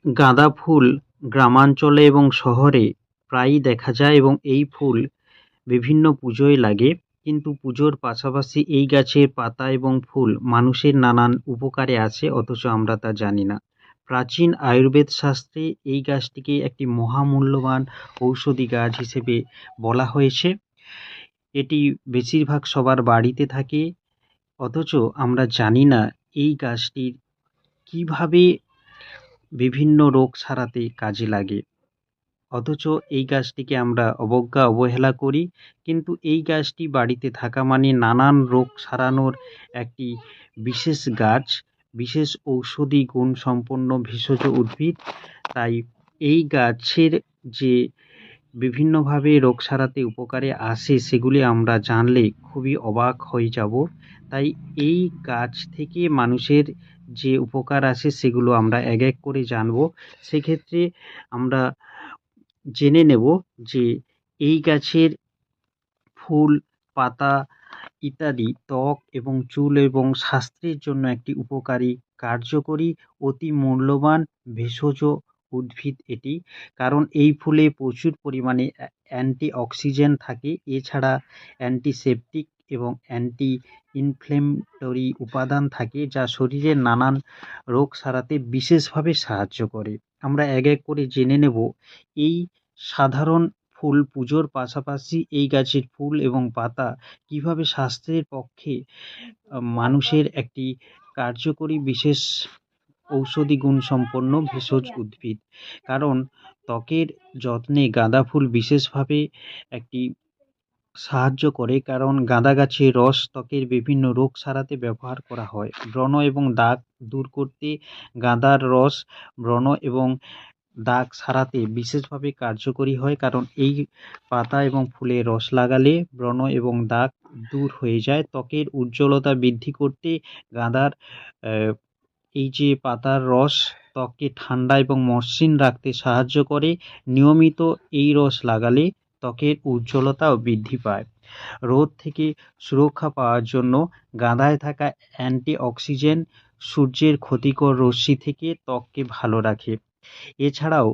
গাঁদা ফুল গ্রামাঞ্চলে এবং শহরে প্রায়ই দেখা যায় এবং এই ফুল বিভিন্ন পুজোয় লাগে। কিন্তু পুজোর পাশাপাশি এই গাছের পাতা এবং ফুল মানুষের নানান উপকারে আসে, অথচ আমরা তা জানি না। প্রাচীন আয়ুর্বেদ শাস্ত্রে এই গাছটিকে একটি মহামূল্যবান ঔষধি গাছ হিসেবে বলা হয়েছে। এটি বেশিরভাগ সবার বাড়িতে থাকে, অথচ আমরা জানি না এই গাছটির কিভাবে বিভিন্ন রোগ সারাতে কাজে লাগে। অথচ এই গাছটিকে আমরা অবজ্ঞা অবহেলা করি, কিন্তু এই গাছটি বাড়িতে থাকা মানে নানান রোগ সারানোর একটি বিশেষ গাছ, বিশেষ ঔষধি গুণ সম্পন্ন ভেষজ উদ্ভিদ। তাই এই গাছের যে বিভিন্নভাবে রোগ সারাতে উপকারে আসে সেগুলি আমরা জানলে খুবই অবাক হয়ে যাব। তাই এই গাছ থেকে মানুষের যে উপকার আসে সেগুলো আমরা এক এক করে জানব। সেক্ষেত্রে আমরা জেনে নেব যে এই গাছের ফুল, পাতা ইত্যাদি ত্বক এবং চুল এবং স্বাস্থ্যের জন্য একটি উপকারী, কার্যকরী, অতি মূল্যবান ভেষজ উদ্ভিদ এটি। কারণ এই ফুলে প্রচুর পরিমাণে অ্যান্টিঅক্সিডেন্ট থাকে, এছাড়া অ্যান্টিসেপটিক এবং অ্যান্টি ইনফ্লেমেটরি উপাদান থাকে, যা শরীরের নানান রোগ সারাতে বিশেষভাবে সাহায্য করে। আমরা এক এক করে জেনে নেব এই সাধারণ ফুল পুজোর পাশাপাশি এই গাছের ফুল এবং পাতা কিভাবে স্বাস্থ্যের পক্ষে মানুষের একটি কার্যকরী বিশেষ ঔষধি গুণ সম্পন্ন ভেষজ উদ্ভিদ। কারণ ত্বকের যত্নে গাঁদা ফুল বিশেষভাবে একটি সাহায্য করে, কারণ গাঁদা গাছের রস ত্বকের বিভিন্ন রোগ সারাতে ব্যবহার করা হয়। ব্রণ এবং দাগ দূর করতে গাঁদার রস ব্রণ এবং দাগ সারাতে বিশেষভাবে কার্যকরী হয়, কারণ এই পাতা এবং ফুলের রস লাগালে ব্রণ এবং দাগ দূর হয়ে যায়। ত্বকের উজ্জ্বলতা বৃদ্ধি করতে গাঁদার এই যে পাতার রস ত্বককে ঠান্ডা এবং মসৃণ রাখতে সাহায্য করে। নিয়মিত এই রস লাগালে ত্বকের উজ্জ্বলতাও বৃদ্ধি পায়। রোদ থেকে সুরক্ষা পাওয়ার জন্য গাঁদায় থাকা অ্যান্টিঅক্সিডেন্ট সূর্যের ক্ষতিকর রশ্মি থেকে ত্বককে ভালো রাখে। এছাড়াও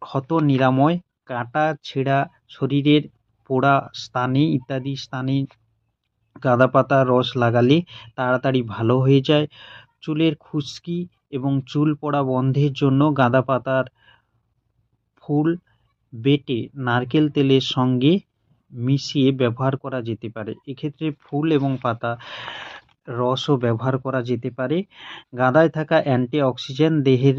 ক্ষত নিরাময়, কাটা ছেঁড়া শরীরের পোড়া স্থানে ইত্যাদি স্থানে গাঁদা পাতার রস লাগালে তাড়াতাড়ি ভালো হয়ে যায়। চুলের খুশকি এবং চুল পড়া বন্ধের জন্য গাঁদা পাতার ফুল বেটে নারকেল তেলের সঙ্গে মিশিয়ে ব্যবহার করা যেতে পারে। এক্ষেত্রে ফুল এবং পাতা রসও ব্যবহার করা যেতে পারে। গাঁদায় থাকা অ্যান্টিঅক্সিডেন্ট দেহের